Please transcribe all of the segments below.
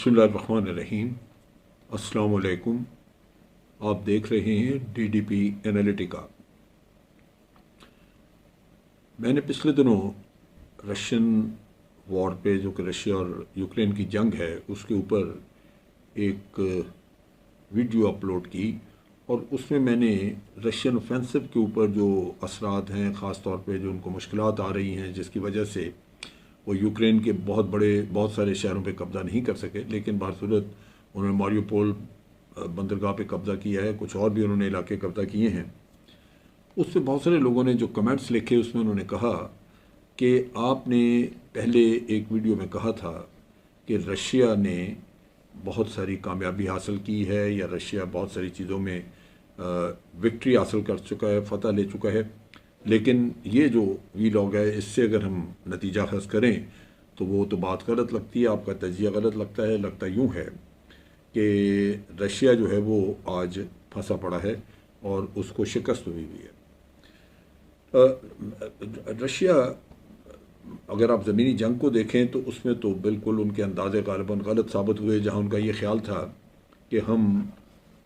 बिस्मिल्लाहिर्रहमानिर्रहीम। अस्सलाम वालेकुम। आप देख रहे हैं DDP एनालिटिका। मैंने पिछले दिनों रशियन वॉर पे, जो कि रशिया और यूक्रेन की जंग है, उसके ऊपर एक वीडियो अपलोड की और उसमें मैंने रशियन ऑफेंसिव के ऊपर जो असरात हैं, ख़ास तौर पे जो उनको मुश्किलात आ रही हैं, जिसकी वजह से वो यूक्रेन के बहुत सारे शहरों पे कब्ज़ा नहीं कर सके, लेकिन बहरसूरत उन्होंने मारियोपोल बंदरगाह पे कब्ज़ा किया है, कुछ और भी उन्होंने इलाके कब्ज़ा किए हैं। उस पर बहुत सारे लोगों ने जो कमेंट्स लिखे, उसमें उन्होंने कहा कि आपने पहले एक वीडियो में कहा था कि रशिया ने बहुत सारी कामयाबी हासिल की है, या रशिया बहुत सारी चीज़ों में विक्ट्री हासिल कर चुका है, फ़तह ले चुका है। लेकिन ये जो वीलॉग है, इससे अगर हम नतीजा खस करें तो वो तो बात गलत लगती है, आपका तजिया गलत लगता है। लगता यूँ है कि रशिया जो है वो आज फंसा पड़ा है और उसको शिकस्त हुई है। रशिया, अगर आप ज़मीनी जंग को देखें तो उसमें तो बिल्कुल उनके अंदाज़े गालिबन गलत साबित हुए। जहाँ उनका ये ख्याल था कि हम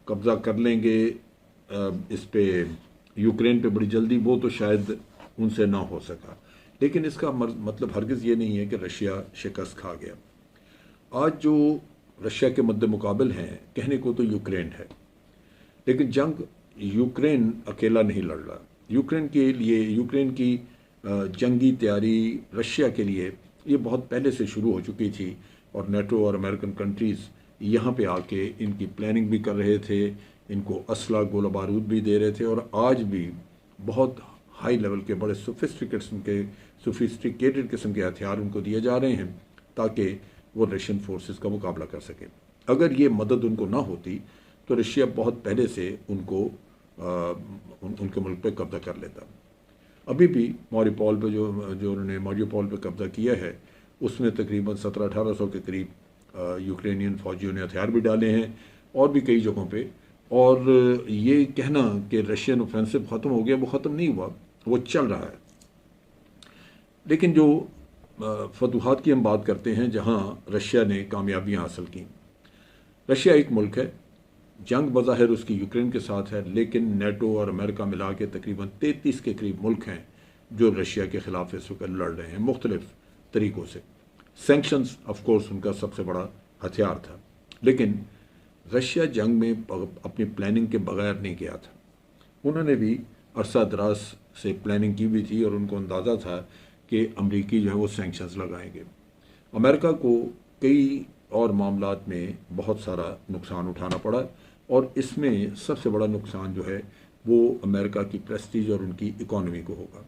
कब्ज़ा कर लेंगे इस पे यूक्रेन पे बड़ी जल्दी, वो तो शायद उनसे ना हो सका। लेकिन इसका मतलब हरगिज़ ये नहीं है कि रशिया शिकस्त खा गया। आज जो रशिया के मद्दे मुकाबिल हैं, कहने को तो यूक्रेन है, लेकिन जंग यूक्रेन अकेला नहीं लड़ रहा। यूक्रेन के लिए, यूक्रेन की जंगी तैयारी रशिया के लिए ये बहुत पहले से शुरू हो चुकी थी, और नेटो और अमेरिकन कंट्रीज़ यहाँ पे आके इनकी प्लानिंग भी कर रहे थे, इनको असला गोला बारूद भी दे रहे थे, और आज भी बहुत हाई लेवल के बड़े सोफिस्टिकेटेड किस्म के हथियार उनको दिए जा रहे हैं ताकि वो रशियन फोर्सेस का मुकाबला कर सकें। अगर ये मदद उनको ना होती तो रशिया बहुत पहले से उनके मुल्क पे कब्जा कर लेता। अभी भी मारियोपोल पे जो उन्होंने मारियोपोल पे कब्जा किया है, उसमें तकरीबन 1700-1800 के करीब यूक्रेनियन फौजियों ने हथियार भी डाले हैं, और भी कई जगहों पे। और ये कहना कि रशियन ऑफेंसिव ख़त्म हो गया, वो ख़त्म नहीं हुआ, वो चल रहा है। लेकिन जो फतूहात की हम बात करते हैं, जहाँ रशिया ने कामयाबियाँ हासिल की। रशिया एक मुल्क है, जंग बज़ाहिर उसकी यूक्रेन के साथ है, लेकिन नेटो और अमेरिका मिला के तकरीबन 33 के करीब मुल्क हैं जो रशिया के ख़िलाफ़ इस वक्त लड़ रहे हैं मुख्तलिफ़ तरीक़ों से। सेंक्शंस ऑफ कोर्स उनका सबसे बड़ा हथियार था, लेकिन रशिया जंग में अपनी प्लानिंग के बगैर नहीं गया था। उन्होंने भी अरसा दराज से प्लानिंग की हुई थी, और उनको अंदाज़ा था कि अमरीकी जो है वो सेंक्शंस लगाएंगे। अमेरिका को कई और मामलात में बहुत सारा नुकसान उठाना पड़ा, और इसमें सबसे बड़ा नुकसान जो है वो अमेरिका की प्रेस्टीज और उनकी इकॉनमी को होगा।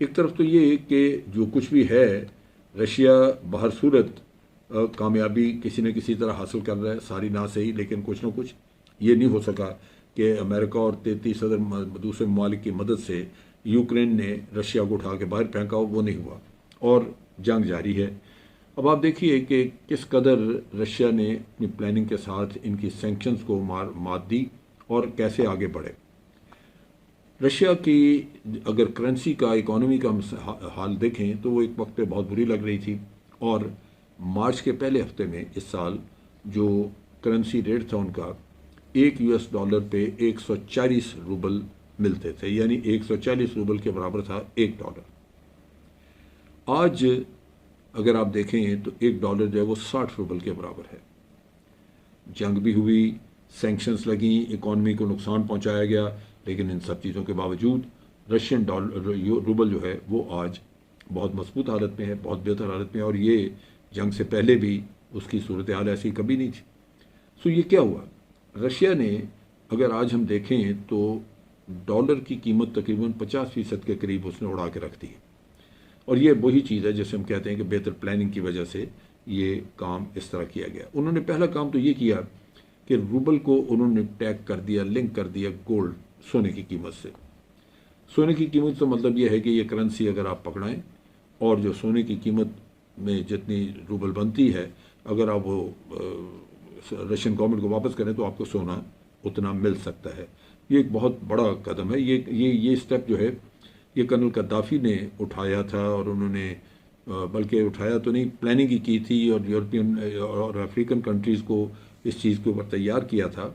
एक तरफ तो ये कि जो कुछ भी है, रशिया बाहर सूरत कामयाबी किसी न किसी तरह हासिल कर रहा है, सारी ना सही, लेकिन कुछ ना कुछ। ये नहीं हो सका कि अमेरिका और 33 अदर दूसरे ममालिक की मदद से यूक्रेन ने रशिया को उठा के बाहर फेंका, वो नहीं हुआ, और जंग जारी है। अब आप देखिए कि किस कदर रशिया ने अपनी प्लानिंग के साथ इनकी सैंक्शंस को मात दी और कैसे आगे बढ़े। रशिया की अगर करेंसी का, इकॉनमी का हाल देखें तो वो एक वक्त पे बहुत बुरी लग रही थी, और मार्च के पहले हफ्ते में इस साल जो करेंसी रेट था उनका, $1 पे 140 रूबल मिलते थे, यानी 140 रूबल के बराबर था $1। आज अगर आप देखें तो $1 जो है वो 60 रूबल के बराबर है। जंग भी हुई, सैंक्शंस लगी, इकॉनमी को नुकसान पहुंचाया गया, लेकिन इन सब चीज़ों के बावजूद रशियन रूबल जो है वो आज बहुत मजबूत हालत में है, बहुत बेहतर हालत में है, और ये जंग से पहले भी उसकी सूरत हाल ऐसी कभी नहीं थी। सो ये क्या हुआ, रशिया ने, अगर आज हम देखें तो डॉलर की कीमत तकरीबन 50% के करीब उसने उड़ा के रख दी है, और ये वही चीज़ है जिसे हम कहते हैं कि बेहतर प्लानिंग की वजह से ये काम इस तरह किया गया। उन्होंने पहला काम तो ये किया कि रूबल को उन्होंने टैग कर दिया, लिंक कर दिया गोल्ड, सोने की कीमत से। सोने की कीमत तो मतलब ये है कि ये करेंसी अगर आप पकड़ाएं, और जो सोने की कीमत में जितनी रूबल बनती है, अगर आप वो रशियन गवर्नमेंट को वापस करें तो आपको सोना उतना मिल सकता है। ये एक बहुत बड़ा कदम है। ये स्टेप जो है ये कर्नल गद्दाफी ने उठाया था, और उन्होंने बल्कि उठाया तो नहीं, प्लानिंग ही की थी और यूरोपियन और अफ्रीकन कंट्रीज़ को इस चीज़ के ऊपर तैयार किया था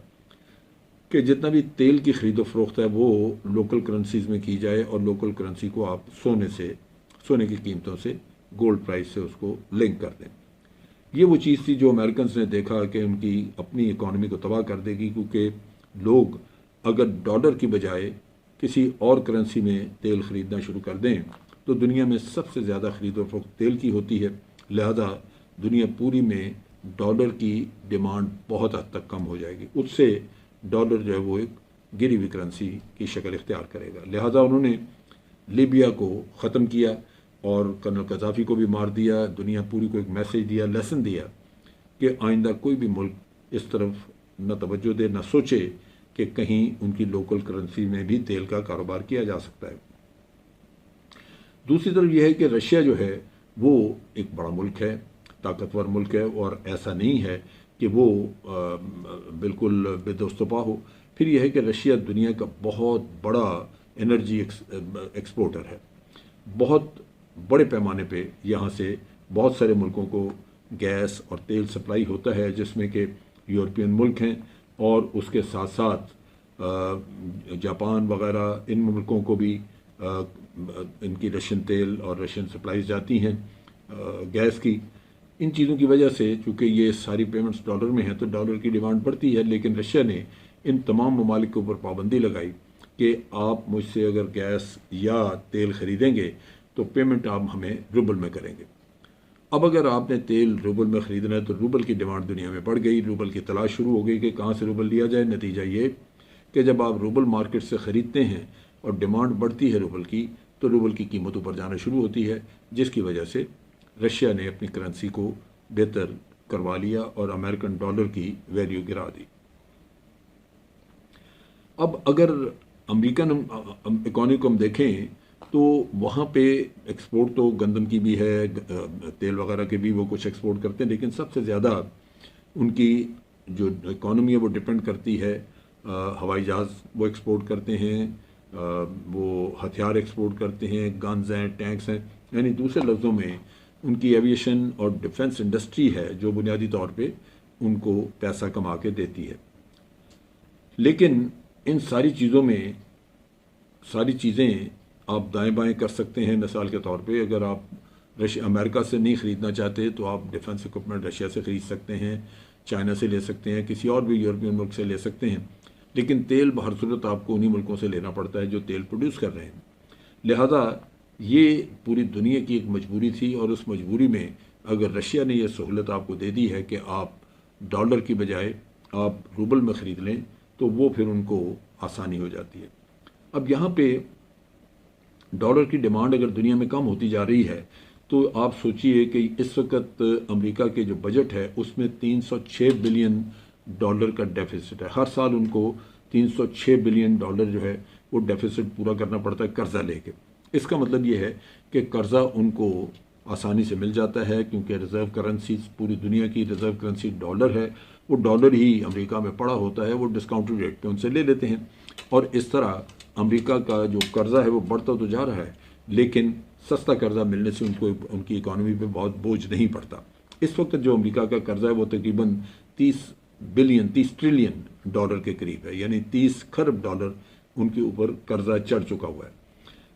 कि जितना भी तेल की ख़रीदो फरोख्त है वो लोकल करेंसीज में की जाए और लोकल करेंसी को आप सोने की कीमतों से, गोल्ड प्राइस से उसको लिंक कर दें। ये वो चीज़ थी जो अमेरिकन ने देखा कि उनकी अपनी इकॉनमी को तबाह कर देगी, क्योंकि लोग अगर डॉलर की बजाय किसी और करेंसी में तेल ख़रीदना शुरू कर दें तो दुनिया में सबसे ज़्यादा ख़रीदो फरोख्त तेल की होती है, लिहाजा दुनिया पूरी में डॉलर की डिमांड बहुत हद तक कम हो जाएगी। उससे डॉलर जो है वो एक गिरी हुई करेंसी की शक्ल इख्तियार करेगा। लिहाजा उन्होंने लीबिया को ख़त्म किया और कर्नल कज़ाफ़ी को भी मार दिया। दुनिया पूरी को एक मैसेज दिया, लेसन दिया कि आइंदा कोई भी मुल्क इस तरफ न तवज्जो दे, न सोचे कि कहीं उनकी लोकल करेंसी में भी तेल का कारोबार किया जा सकता है। दूसरी तरफ यह है कि रशिया जो है वो एक बड़ा मुल्क है, ताकतवर मुल्क है, और ऐसा नहीं है कि वो बिल्कुल बेदोस्तपा हो। फिर यह है कि रशिया दुनिया का बहुत बड़ा एनर्जी एक्सपोर्टर है। बहुत बड़े पैमाने पे यहाँ से बहुत सारे मुल्कों को गैस और तेल सप्लाई होता है, जिसमें कि यूरोपियन मुल्क हैं और उसके साथ साथ जापान वगैरह इन मुल्कों को भी इनकी रशियन तेल और रशियन सप्लाईज जाती हैं गैस की। इन चीज़ों की वजह से चूँकि ये सारी पेमेंट्स डॉलर में हैं तो डॉलर की डिमांड बढ़ती है, लेकिन रशिया ने इन तमाम ममालिक के ऊपर पाबंदी लगाई कि आप मुझसे अगर गैस या तेल ख़रीदेंगे तो पेमेंट आप हमें रूबल में करेंगे। अब अगर आपने तेल रूबल में ख़रीदना है तो रूबल की डिमांड दुनिया में बढ़ गई, रूबल की तलाश शुरू हो गई कि कहाँ से रूबल लिया जाए। नतीजा ये कि जब आप रूबल मार्केट से ख़रीदते हैं और डिमांड बढ़ती है रूबल की, तो रूबल की कीमत ऊपर जाना शुरू होती है, जिसकी वजह से रशिया ने अपनी करेंसी को बेहतर करवा लिया और अमेरिकन डॉलर की वैल्यू गिरा दी। अब अगर अमेरिकन इकॉनमी को हम देखें तो वहाँ पे एक्सपोर्ट तो गंदम की भी है, तेल वगैरह के भी वो कुछ एक्सपोर्ट करते हैं, लेकिन सबसे ज़्यादा उनकी जो इकॉनमी है वो डिपेंड करती है हवाई जहाज़ वो एक्सपोर्ट करते हैं, वो हथियार एक्सपोर्ट करते हैं, गन्स हैं, टैंक्स हैं, यानी दूसरे लफ्ज़ों में उनकी एविएशन और डिफेंस इंडस्ट्री है जो बुनियादी तौर पे उनको पैसा कमा के देती है। लेकिन इन सारी चीज़ों में सारी चीज़ें आप दाएं बाएं कर सकते हैं। मिसाल के तौर पे अगर आप अमेरिका से नहीं ख़रीदना चाहते तो आप डिफेंस इक्विपमेंट रशिया से ख़रीद सकते हैं, चाइना से ले सकते हैं, किसी और भी यूरोपियन मुल्क से ले सकते हैं, लेकिन तेल हर सूरत आपको उन्हीं मुल्कों से लेना पड़ता है जो तेल प्रोड्यूस कर रहे हैं। लिहाजा ये पूरी दुनिया की एक मजबूरी थी और उस मजबूरी में अगर रशिया ने यह सहूलत आपको दे दी है कि आप डॉलर की बजाय आप रूबल में ख़रीद लें तो वो फिर उनको आसानी हो जाती है। अब यहाँ पे डॉलर की डिमांड अगर दुनिया में कम होती जा रही है तो आप सोचिए कि इस वक्त अमेरिका के जो बजट है उसमें 306 बिलियन डॉलर का डेफिसिट है। हर साल उनको 306 बिलियन डॉलर जो है वो डेफिसिट पूरा करना पड़ता है कर्जा लेके। इसका मतलब ये है कि कर्जा उनको आसानी से मिल जाता है क्योंकि रिज़र्व करेंसी पूरी दुनिया की रिज़र्व करेंसी डॉलर है, वो डॉलर ही अमेरिका में पड़ा होता है, वो डिस्काउंटेड रेट पे उनसे ले लेते हैं और इस तरह अमेरिका का जो कर्जा है वो बढ़ता तो जा रहा है, लेकिन सस्ता कर्जा मिलने से उनको उनकी इकॉनमी पे बहुत बोझ नहीं पड़ता। इस वक्त जो अमेरिका का कर्जा है वो तकरीबन 30 ट्रिलियन डॉलर के करीब है, यानी 30 खरब डॉलर उनके ऊपर कर्जा चढ़ चुका हुआ है।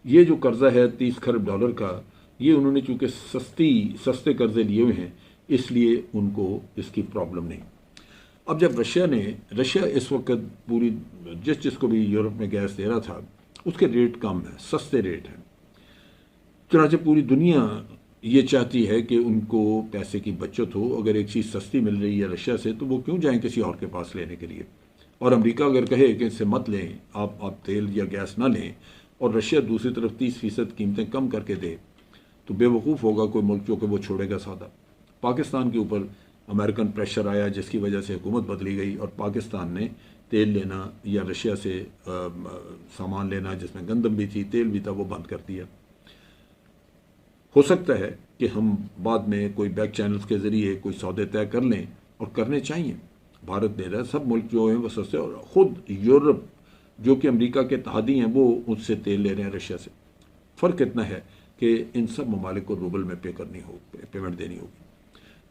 ये जो कर्जा है 30 खरब डॉलर का, ये उन्होंने चूँकि सस्ते कर्जे लिए हुए हैं इसलिए उनको इसकी प्रॉब्लम नहीं। अब जब रशिया इस वक्त पूरी जिसको भी यूरोप में गैस दे रहा था उसके रेट कम है, सस्ते रेट हैं, चुनांचे पूरी दुनिया ये चाहती है कि उनको पैसे की बचत हो। अगर एक चीज़ सस्ती मिल रही है रशिया से तो वो क्यों जाएं किसी और के पास लेने के लिए। और अमेरिका अगर कहे कि इससे मत लें, आप तेल या गैस ना लें, और रशिया दूसरी तरफ 30% कीमतें कम करके दे तो बेवकूफ़ होगा कोई मुल्क जो कि वो छोड़ेगा सादा। पाकिस्तान के ऊपर अमेरिकन प्रेशर आया जिसकी वजह से हुकूमत बदली गई और पाकिस्तान ने तेल लेना या रशिया से सामान लेना जिसमें गंदम भी थी, तेल भी था, वो बंद कर दिया। हो सकता है कि हम बाद में कोई बैक चैनल्स के ज़रिए कोई सौदे तय कर लें और करने चाहिए। भारत दे रहा है, सब मुल्क जो हैं वो सस्ते, और ख़ुद यूरोप जो कि अमेरिका के इत्तेहादी हैं वो उससे तेल ले रहे हैं रशिया से। फ़र्क इतना है कि इन सब ममालिक को रूबल में पेमेंट देनी होगी।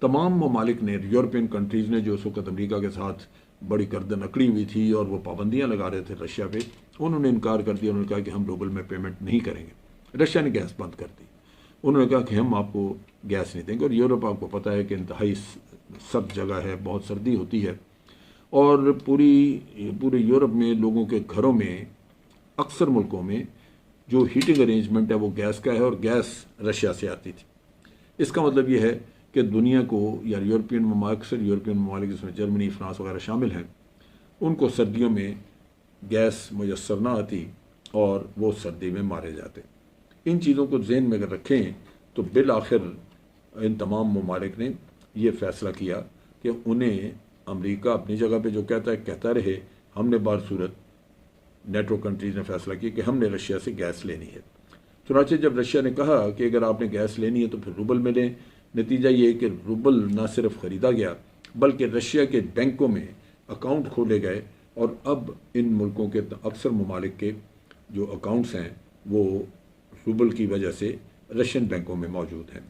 तमाम ममालिक ने, यूरोपियन कंट्रीज़ ने, जो उस वक्त अमरीका के साथ बड़ी गर्दन अकड़ी हुई थी और वो पाबंदियां लगा रहे थे रशिया पे, उन्होंने इनकार कर दिया। उन्होंने कहा कि हम रूबल में पेमेंट नहीं करेंगे। रशिया ने गैस बंद कर दी। उन्होंने कहा कि हम आपको गैस नहीं देंगे। और यूरोप आपको पता है कि इंतहाई सर्द जगह है, बहुत सर्दी होती है, और पूरे यूरोप में लोगों के घरों में, अक्सर मुल्कों में जो हीटिंग अरेंजमेंट है वो गैस का है, और गैस रशिया से आती थी। इसका मतलब ये है कि दुनिया को, या अक्सर यूरोपियन ममालिक जिसमें जर्मनी, फ्रांस वगैरह शामिल हैं, उनको सर्दियों में गैस मुयस्सर ना आती और वो सर्दी में मारे जाते। इन चीज़ों को ज़हन में अगर रखें तो बिल आखिर इन तमाम ममालिक ने ये फ़ैसला किया कि उन्हें अमेरिका अपनी जगह पे जो कहता रहे, हमने बारसूरत नेटो कंट्रीज़ ने फ़ैसला किया कि हमने रशिया से गैस लेनी है। चुनांचे जब रशिया ने कहा कि अगर आपने गैस लेनी है तो फिर रूबल में लें, नतीजा ये है कि रूबल ना सिर्फ ख़रीदा गया बल्कि रशिया के बैंकों में अकाउंट खोले गए, और अब इन मुल्कों के अक्सर ममालिक के जो अकाउंट्स हैं वो रूबल की वजह से रशियन बैंकों में मौजूद हैं।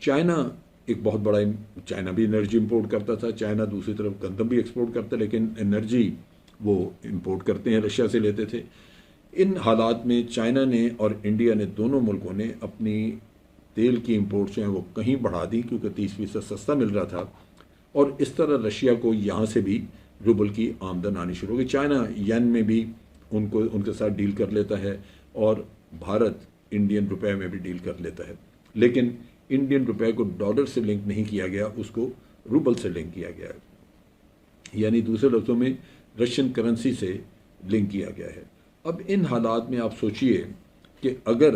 चाइना एक बहुत बड़ा, चाइना भी एनर्जी इंपोर्ट करता था। चाइना दूसरी तरफ गंदम भी एक्सपोर्ट करता, लेकिन एनर्जी वो इंपोर्ट करते हैं, रशिया से लेते थे। इन हालात में चाइना ने और इंडिया ने, दोनों मुल्कों ने अपनी तेल की इंपोर्ट जो है वो कहीं बढ़ा दी, क्योंकि 30% सस्ता मिल रहा था, और इस तरह रशिया को यहाँ से भी रूबल की आमदन आनी शुरू हो गई। चाइना येन में भी उनके साथ डील कर लेता है, और भारत इंडियन रुपए में भी डील कर लेता है, लेकिन इंडियन रुपए को डॉलर से लिंक नहीं किया गया, उसको रूबल से लिंक किया गया है, यानी दूसरे लफ्ज़ों में रशियन करेंसी से लिंक किया गया है। अब इन हालात में आप सोचिए कि अगर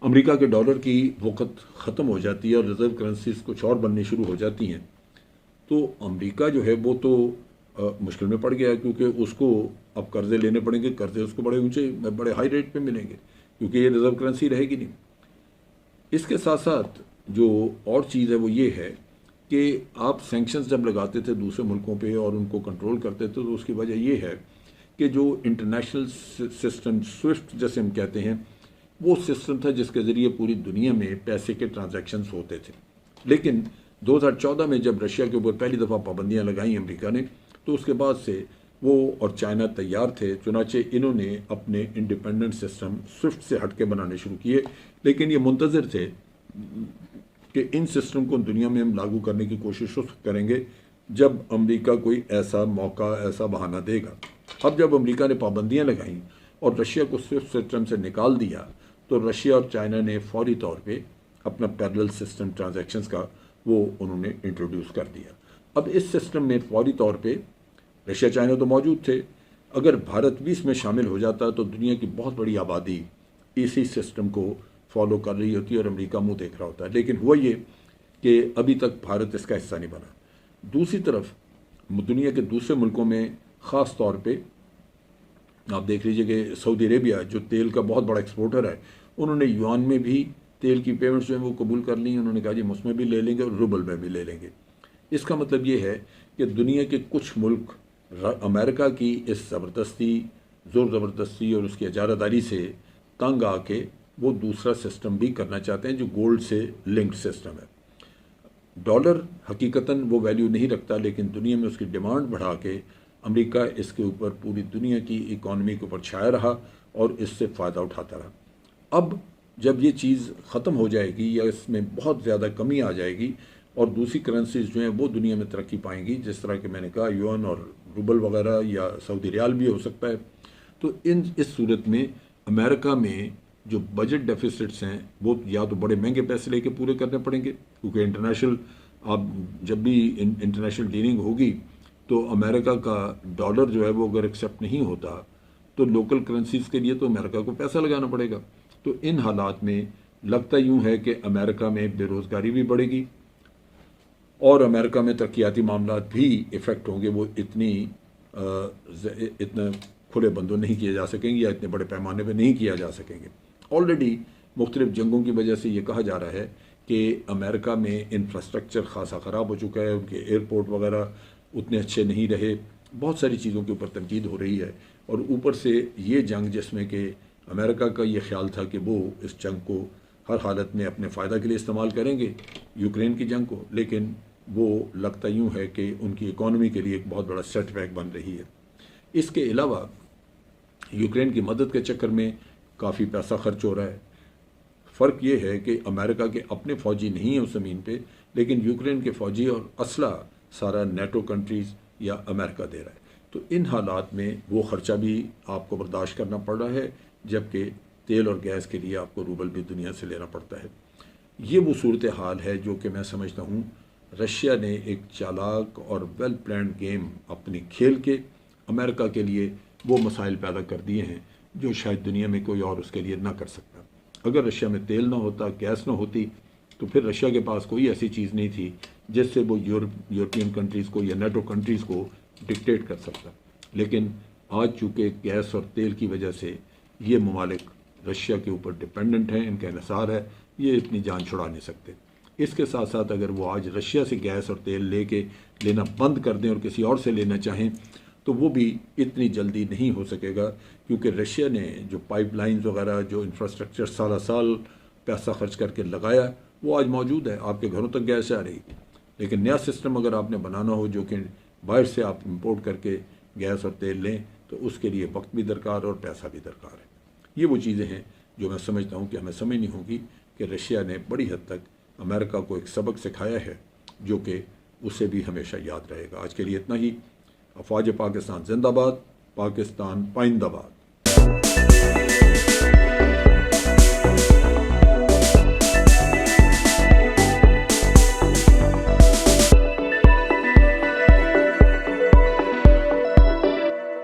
अमेरिका के डॉलर की वक़्त ख़त्म हो जाती है और रिज़र्व करेंसीज कुछ और बननी शुरू हो जाती हैं, तो अमेरिका जो है वो तो मुश्किल में पड़ गया, क्योंकि उसको अब कर्ज़े लेने पड़ेंगे। कर्ज़े उसको बड़े ऊंचे, बड़े हाई रेट पे मिलेंगे, क्योंकि ये रिज़र्व करेंसी रहेगी नहीं। इसके साथ साथ जो और चीज़ है वो ये है कि आप सैंक्शंस जब लगाते थे दूसरे मुल्कों पे और उनको कंट्रोल करते थे, तो उसकी वजह ये है कि जो इंटरनेशनल सिस्टम, स्विफ्ट जैसे हम कहते हैं, वो सिस्टम था जिसके ज़रिए पूरी दुनिया में पैसे के ट्रांजैक्शंस होते थे। लेकिन 2014 में जब रशिया के ऊपर पहली दफ़ा पाबंदियां लगाई अमेरिका ने, तो उसके बाद से वो और चाइना तैयार थे। चुनाचे इन्होंने अपने इंडिपेंडेंट सिस्टम स्विफ्ट से हट के बनाने शुरू किए, लेकिन ये मुंतज़िर थे कि इन सिस्टम को दुनिया में हम लागू करने की कोशिश करेंगे जब अमेरिका कोई ऐसा मौका, ऐसा बहाना देगा। अब जब अमेरिका ने पाबंदियां लगाईं और रशिया को स्विफ्ट सिस्टम से निकाल दिया, तो रशिया और चाइना ने फौरी तौर पे अपना पैरेलल सिस्टम ट्रांजैक्शंस का वो उन्होंने इंट्रोड्यूस कर दिया। अब इस सिस्टम में फौरी तौर पे रशिया, चाइना तो मौजूद थे, अगर भारत भी इसमें शामिल हो जाता तो दुनिया की बहुत बड़ी आबादी इसी सिस्टम को फॉलो कर रही होती और अमेरिका मुंह देख रहा होता है। लेकिन हुआ ये कि अभी तक भारत इसका हिस्सा नहीं बना। दूसरी तरफ दुनिया के दूसरे मुल्कों में, ख़ास तौर पे आप देख लीजिए कि सऊदी अरेबिया जो तेल का बहुत बड़ा एक्सपोर्टर है, उन्होंने युआन में भी तेल की पेमेंट्स जो है वो कबूल कर ली। उन्होंने कहा जी उसमें भी ले लेंगे और रूबल में भी ले लेंगे। इसका मतलब ये है कि दुनिया के कुछ मुल्क अमेरिका की इस ज़ोर ज़बरदस्ती और उसकी इजारादारी से तंग आके वो दूसरा सिस्टम भी करना चाहते हैं जो गोल्ड से लिंक्ड सिस्टम है। डॉलर हकीकतन वो वैल्यू नहीं रखता, लेकिन दुनिया में उसकी डिमांड बढ़ा के अमेरिका इसके ऊपर पूरी दुनिया की इकॉनमी के ऊपर छाया रहा और इससे फ़ायदा उठाता रहा। अब जब ये चीज़ ख़त्म हो जाएगी या इसमें बहुत ज़्यादा कमी आ जाएगी और दूसरी करेंसीज जो हैं वो दुनिया में तरक्की पाएंगी, जिस तरह के मैंने कहा युआन और रूबल वगैरह या सऊदी रियाल भी हो सकता है, तो इस सूरत में अमेरिका में जो बजट डेफिसिट्स हैं वो या तो बड़े महंगे पैसे लेके पूरे करने पड़ेंगे, क्योंकि इंटरनेशनल, आप जब भी इंटरनेशनल डीलिंग होगी तो अमेरिका का डॉलर जो है वो अगर एक्सेप्ट नहीं होता तो लोकल करेंसीज के लिए तो अमेरिका को पैसा लगाना पड़ेगा। तो इन हालात में लगता यूँ है कि अमेरिका में बेरोज़गारी भी बढ़ेगी और अमेरिका में तरक्याती मामला भी इफ़ेक्ट होंगे। वो इतना खुले बंदों नहीं किए जा सकेंगे या इतने बड़े पैमाने पर नहीं किया जा सकेंगे। ऑलरेडी मुख्तलिफ जंगों की वजह से ये कहा जा रहा है कि अमेरिका में इंफ्रास्ट्रक्चर खासा ख़राब हो चुका है, उनके एयरपोर्ट वगैरह उतने अच्छे नहीं रहे, बहुत सारी चीज़ों के ऊपर तनकीद हो रही है। और ऊपर से ये जंग जिसमें कि अमेरिका का ये ख्याल था कि वो इस जंग को हर हालत में अपने फ़ायदा के लिए इस्तेमाल करेंगे, यूक्रेन की जंग को, लेकिन वो लगता यूँ है कि उनकी इकॉनमी के लिए एक बहुत बड़ा सेटबैक बन रही है। इसके अलावा यूक्रेन की मदद के चक्कर में काफ़ी पैसा खर्च हो रहा है। फ़र्क ये है कि अमेरिका के अपने फ़ौजी नहीं हैं उस ज़मीन पे, लेकिन यूक्रेन के फ़ौजी और असला सारा नेटो कंट्रीज़ या अमेरिका दे रहा है। तो इन हालात में वो ख़र्चा भी आपको बर्दाश्त करना पड़ रहा है, जबकि तेल और गैस के लिए आपको रूबल भी दुनिया से लेना पड़ता है। ये वो सूरत हाल है जो कि मैं समझता हूँ रशिया ने एक चालाक और वेल प्लान्ड गेम अपनी खेल के अमेरिका के लिए वो मसाइल पैदा कर दिए हैं जो शायद दुनिया में कोई और उसके लिए ना कर सकता। अगर रशिया में तेल ना होता, गैस ना होती, तो फिर रशिया के पास कोई ऐसी चीज़ नहीं थी जिससे वो यूरोपियन कंट्रीज़ को या नेटो कंट्रीज़ को डिक्टेट कर सकता। लेकिन आज चूँकि गैस और तेल की वजह से ये ममालिक रशिया के ऊपर डिपेंडेंट हैं, इनका इन्हिसार है, ये इतनी जान छुड़ा नहीं सकते। इसके साथ साथ अगर वो आज रशिया से गैस और तेल लेना बंद कर दें और किसी और से लेना चाहें तो वो भी इतनी जल्दी नहीं हो सकेगा, क्योंकि रशिया ने जो पाइपलाइंस वगैरह, जो इंफ्रास्ट्रक्चर साल साल पैसा खर्च करके लगाया, वो आज मौजूद है, आपके घरों तक गैस आ रही। लेकिन नया सिस्टम अगर आपने बनाना हो जो कि बाहर से आप इंपोर्ट करके गैस और तेल लें, तो उसके लिए वक्त भी दरकार और पैसा भी दरकार है। ये वो चीज़ें हैं जो मैं समझता हूँ कि हमें समझनी होगी कि रशिया ने बड़ी हद तक अमेरिका को एक सबक सिखाया है जो कि उसे भी हमेशा याद रहेगा। आज के लिए इतना ही। अफवाज पाकिस्तान जिंदाबाद, पाकिस्तान पाइंदाबाद।